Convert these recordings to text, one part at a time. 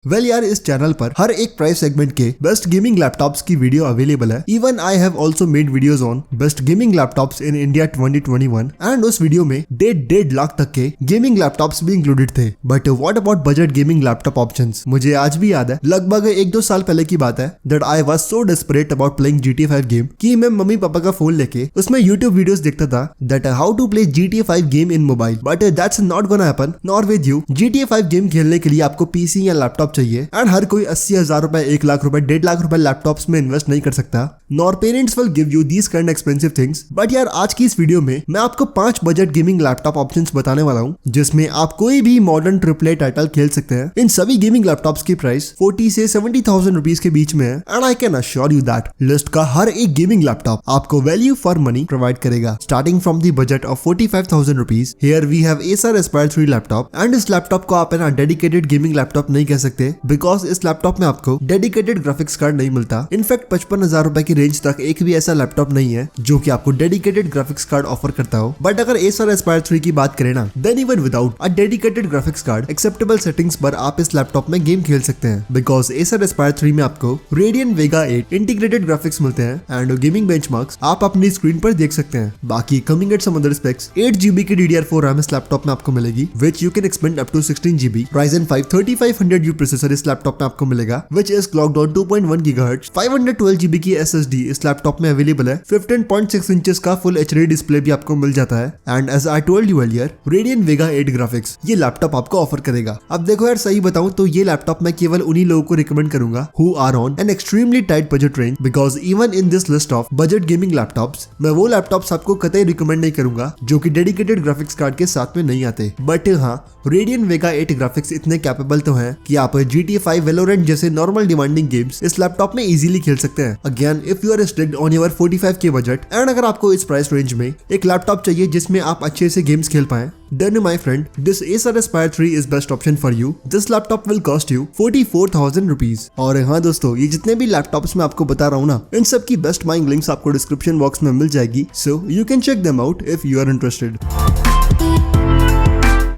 Well यार, इस channel पर हर एक प्राइस सेगमेंट के बेस्ट गेमिंग लैपटॉप्स की वीडियो अवेलेबल है। Even I have also made videos on best gaming laptops in India 2021 and उस वीडियो में 1.5 लाख तक के गेमिंग लैपटॉप्स भी इंक्लूडेड थे। But what about budget gaming laptop options? मुझे आज भी याद है, लगभग 1-2 साल पहले की बात है, that I was so desperate about playing GTA 5 game कि मैं मम्मी पापा का फोन लेके उसमें YouTube वीडियोस देखता था that how to play GTA 5 game in mobile. But that's not gonna happen nor with you. GTA 5 game खेलने के लिए आपको पीसी या लैपटॉप चाहिए एंड हर कोई 80,000 रुपए, 1 लाख रुपए, 1.5 लाख रुपए लैपटॉप्स में इन्वेस्ट नहीं कर सकता। Nor parents will give you these kind expensive things. But यार, आज की इस वीडियो में मैं आपको 5 बजट गेमिंग लैपटॉप ऑप्शंस बताने वाला हूँ जिसमें आप कोई भी मॉडर्न AAA टाइटल खेल सकते हैं। इन सभी गेमिंग लैपटॉप्स की प्राइस 40 से 70,000 रुपीज के बीच में है and I can assure you that list का हर एक गेमिंग लैपटॉप आपको वैल्यू फॉर मनी प्रोवाइड करेगा। Starting from the budget of 45,000 rupees, here we have Acer Aspire 3 laptop and इस लैपटॉप को आप ना डेडिकेटेड गेमिंग लैपटॉप नहीं कह सकते बिकॉज इस लैपटॉप में आपको डेडिकेटेड ग्राफिक्स कार्ड नहीं मिलता। इनफैक्ट 55,000 रुपए की रेंज तक एक भी ऐसा लैपटॉप नहीं है जो कि आपको डेडिकेटेड ग्राफिक्स कार्ड ऑफर करता हो। बट अगर Acer Aspire 3 की बात करें ना, then even without a dedicated graphics card acceptable settings पर आप इस लैपटॉप में गेम खेल सकते हैं बिकॉज Acer Aspire 3 में आपको Radeon Vega 8 इंटीग्रेटेड ग्राफिक्स मिलते हैं एंड गेमिंग बेंचमार्क्स आप अपनी स्क्रीन पर देख सकते हैं। बाकी coming at some other specs, 8GB की DDR4 RAM इस लैपटॉप में आपको मिलेगी which you can expand up to 16GB। Ryzen 5 3500U processor इस लैपटॉप में आपको मिलेगा which is clocked on 2.1 GHz। 512GB की SSD इस लैपटॉप में अवेलेबल है। 15.6 इंचेस का फुल HD डिस्प्ले भी आपको मिल जाता है and as I told you earlier, Radeon Vega 8 graphics ये लैपटॉप आपको ऑफर करेगा। अब देखो यार, सही बताऊं तो ये लैपटॉप मैं केवल उन्हीं लोगों को रिकमेंड करूंगा who are on an extremely tight budget range because even in this list of budget gaming laptops मैं वो लैपटॉप्स आपको कतई रिकमेंड नहीं करूंगा जो कि डेडिकेटेड ग्राफिक्स कार्ड के साथ में नहीं आते। बट हाँ, Radeon Vega 8 ग्राफिक्स इतने कैपेबल तो हैं कि आप GTA 5, Valorant जैसे नॉर्मल डिमांडिंग गेम्स इस लैपटॉप में इजीली खेल सकते हैं। Again if you are strict on your 45K budget and अगर आपको इस प्राइस रेंज में एक लैपटॉप चाहिए जिसमें आप अच्छे से गेम्स खेल पाएं, then my friend, this Acer Aspire 3 is best option for you. This laptop will cost you 44,000 rupees। और हाँ दोस्तों, ये जितने भी लैपटॉप्स मैं आपको बता रहा हूँ ना, इन सब की बेस्ट बाइंग लिंक्स आपको डिस्क्रिप्शन बॉक्स में मिल जाएगी, so you can check them out if you are interested।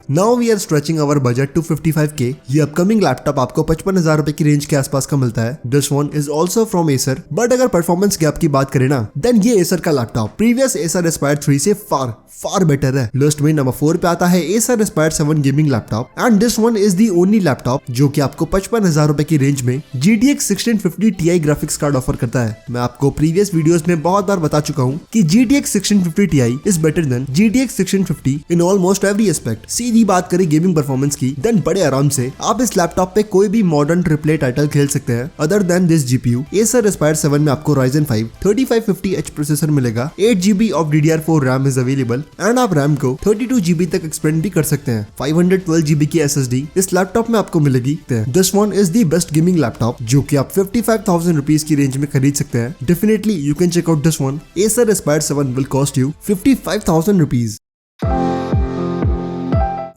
Now we are stretching our budget to 55K। ये अपकमिंग लैपटॉप आपको 55,000 रुपए की रेंज के आसपास का मिलता है। This one is also from Acer। But अगर परफॉर्मेंस गैप की बात करें ना, देन ये Acer का लैपटॉप प्रीवियस Acer Aspire 3 से फार बेटर है। लिस्ट में नंबर 4 पे आता है Acer Aspire 7 gaming laptop and this one is the only laptop जो कि आपको 55,000 रुपए की रेंज में GTX 1650 Ti graphics card offer करता है। मैं आपको प्रीवियस वीडियोस में बहुत बार बता चुका हूँ कि GTX 1650 Ti is better than GTX 1650 in almost every aspect. सीधी बात करें गेमिंग परफॉर्मेंस की, देन बड़े आराम से आप इस लैपटॉप पे कोई भी मॉडर्न AAA टाइटल खेल सकते हैं। Other than this GPU, Acer Aspire 7 में आपको Ryzen 5 3550H प्रोसेसर मिलेगा। 8GB of DDR4 RAM is available and आप RAM को 32GB तक एक्सपेंड भी कर सकते हैं। 512GB की SSD इस लैपटॉप में आपको मिलेगी। This one is the best gaming laptop जो कि आप 55,000 रुपीज की रेंज में खरीद सकते हैं। Definitely you can check out this one. Acer Aspire 7 will cost you 55,000 rupees।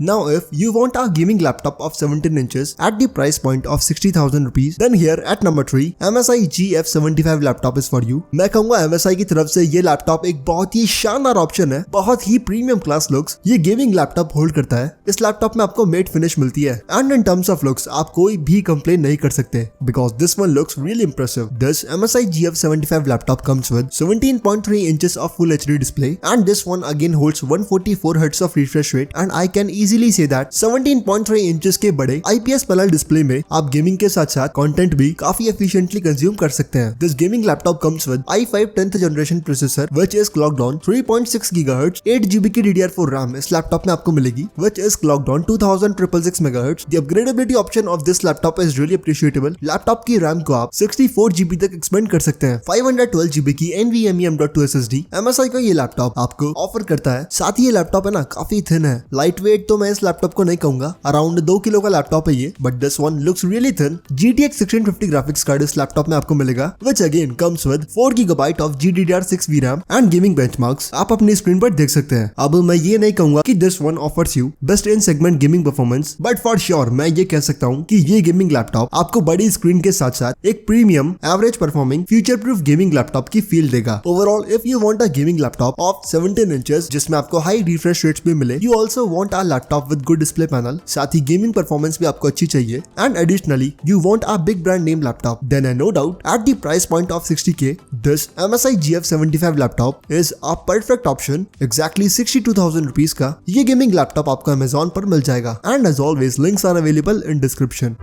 Now if you want a gaming laptop of 17 inches at the price point of 60,000 rupees, then here at number 3 MSI GF75 laptop is for you। मैं कहूँगा MSI की तरफ से ये laptop एक बहुत ही शानदार option है, बहुत ही प्रीमियम क्लास लुक्स ये गेमिंग लैपटॉप होल्ड करता है। इस लैपटॉप में आपको मेट फिनिश मिलती है and in terms of looks आप कोई भी कंप्लेन नहीं कर सकते because this one looks really impressive. This MSI GF75 laptop comes with 17.3 inches of full HD display and this one again holds 144 Hz of refresh rate and I can easily say that 17.3 inches के बड़े IPS panel display में आप gaming के साथ साथ content भी काफी efficiently consume कर सकते हैं। This gaming laptop comes with i5 10th generation processor which is clocked on 3.6 GHz। 8GB की DDR4 RAM इस लैपटॉप में आपको मिलेगी which is clocked on 2666 MHz। The upgradability option of this laptop is really appreciable। Laptop की RAM को आप 64GB तक expand कर सकते हैं। 512GB की NVMe M.2 SSD MSI का ये लैपटॉप आपको ऑफर करता है। साथ ही ये लैपटॉप है ना काफी थिन है, लाइट वेट तो मैं इस लैपटॉप को नहीं कहूंगा, अराउंड 2 किलो का लैपटॉप है ये, but this one looks really thin. GTX 1650 graphics card इस लैपटॉप में आपको मिलेगा which again comes with 4GB of GDDR6 VRAM and gaming benchmarks आप अपनी स्क्रीन पर देख सकते हैं। अब मैं ये नहीं कहूंगा कि this one offers you best in segment gaming performance, but for sure मैं ये कह सकता हूँ कि ये गेमिंग लैपटॉप आपको बड़ी स्क्रीन के साथ साथ एक premium average performing future proof gaming laptop की फील देगा। Overall if you want a gaming laptop of 17 inches जिसमें आपको हाई रिफ्रेश रेट्स भी मिले, you also want a laptop laptop with good display panel, साथ ही गेमिंग परफॉर्मेंस भी आपको अच्छी चाहिए, and additionally you want a big brand name laptop, then I no doubt at the price point of 60K this MSI GF75 laptop is a perfect option. Exactly 62,000 rupees का ये gaming laptop आपको Amazon पर मिल जाएगा, and as always links are available in description.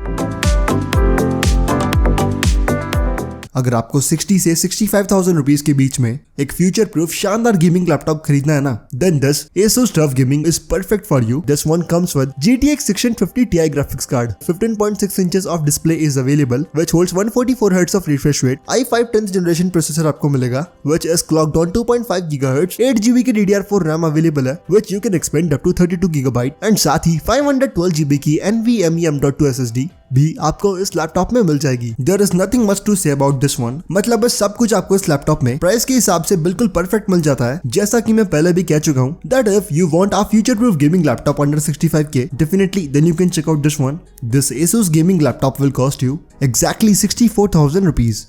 अगर आपको 60 से 65,000 rupees के बीच में एक फ्यूचर प्रूफ शानदार गेमिंग लैपटॉप खरीदना है ना, then this Asus TUF Gaming is perfect for you. This one comes with GTX 650 Ti graphics card, 15.6 inches of display is available, which holds 144 Hz of refresh rate. i5 10th generation processor आपको मिलेगा, which is clocked on 2.5 GHz. 8GB की DDR4 RAM available है, which you can expand up to 32 GB, and साथ ही 512GB की NVMe M.2 SSD भी आपको इस laptop में मिल जाएगी। There is nothing much to say about this one. मतलब बस सब कुछ आपको इस लैपटॉप में प्राइस के हिसाब से बिल्कुल परफेक्ट मिल जाता है। जैसा कि मैं पहले भी कह चुका हूँ that if you want a future-proof gaming laptop under 65K, definitely then you can check out this one. This Asus gaming laptop will cost you exactly 64,000 rupees.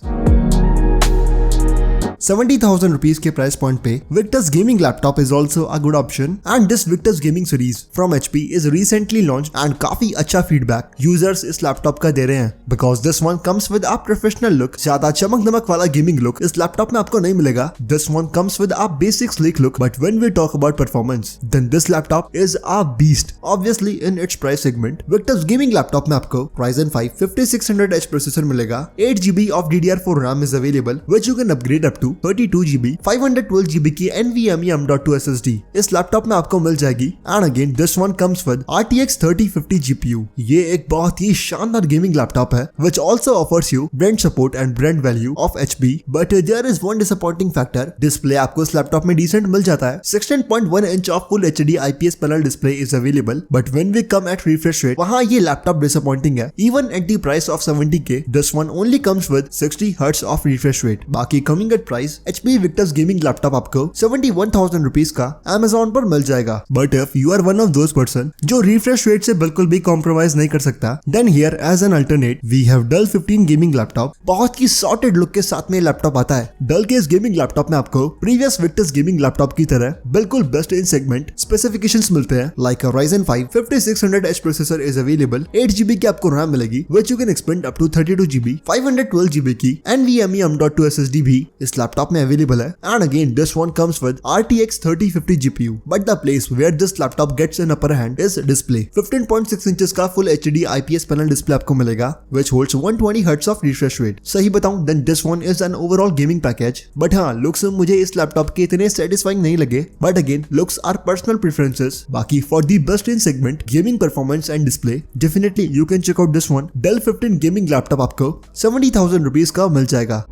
70,000 rupees के प्राइस पॉइंट पे Victus gaming laptop is also a good option, and this Victus gaming series from HP is recently launched and काफी अच्छा feedback users इस laptop का दे रहे हैं, because this one comes with a professional look. ज्यादा चमक दमक वाला गेमिंग लुक इस लैपटॉप में आपको नहीं मिलेगा. This one comes with a basic sleek look, but when we talk about performance, then this laptop is a beast. Obviously in its price segment, Victus gaming laptop में आपको Ryzen 5 5600H processor मिलेगा, 8GB of DDR4 RAM is available, which you can upgrade up to 32GB, 512GB की NVMe M.2 SSD इस laptop में आपको मिल जाएगी, and again this one comes with RTX 3050 GPU. ये एक बहुत ही शानदार गेमिंग लैपटॉप है, which also offers you brand support and brand value of HP, but there is one disappointing factor. Display आपको इस लैपटॉप में डिसेंट मिल जाता है, 16.1 inch of full HD IPS panel display is available, but when we come at refresh rate, वहाँ ये laptop disappointing है. Even at the price of 70K, this one only comes with 60 Hz of refresh rate. बाकी coming at price, HP Victus gaming laptop आपको 71,000 rupees का Amazon पर मिल जाएगा. But if you are one of those person जो refresh rate से बिल्कुल भी कॉम्प्रोमाइज नहीं कर सकता, then here as an alternate we have Dell 15 gaming laptop. बहुत ही सॉर्टेड लुक के साथ में लैपटॉप आता है. Dell के इस गेमिंग लैपटॉप में आपको प्रीवियस Victus गेमिंग लैपटॉप की तरह बिल्कुल बेस्ट इन सेगमेंट स्पेसिफिकेशंस मिलते हैं, like a Ryzen 5 5600H processor is available, 8GB की आपको RAM मिलेगी, which you can expand up to 32GB, 512GB की NVMe M.2 SSD भी इस लैपटॉप में अवेलेबल है, and again this one comes with RTX 3050 GPU, but the place where this laptop gets an upper hand is display. 15.6 inches का full HD IPS panel display आपको मिलेगा, which holds 120 Hz of refresh rate. सही बताऊं then this one is an overall gaming package, but हाँ looks मुझे इस laptop के इतने satisfying नहीं लगे, but again looks are personal preferences. बाकी for the best in segment gaming performance and display, definitely you can check out this one. Dell 15 gaming laptop आपको 70,000 rupees का मिल जाएगा.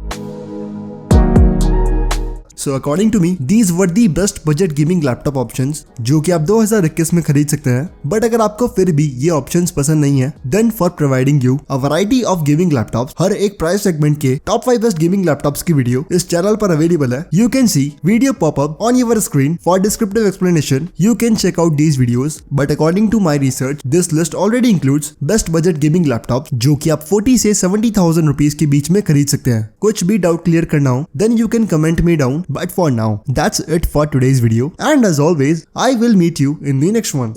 So according to me, these were the best budget gaming laptop options जो कि आप 2021 में खरीद सकते हैं. बट अगर आपको फिर भी ये options पसंद नहीं है, then for providing you a variety of gaming laptops, हर एक प्राइस सेगमेंट के टॉप 5 बेस्ट गेमिंग लैपटॉप्स की वीडियो इस चैनल पर अवेलेबल है. You can see video pop up on your screen for descriptive explanation. You can check out these videos. But according to my research, this list already includes best budget gaming laptops जो कि आप 40 से 70,000 rupees के बीच में खरीद सकते हैं. कुछ भी डाउट क्लियर करना हो, then you can comment me down. But for now, that's it for today's video, and as always, I will meet you in the next one.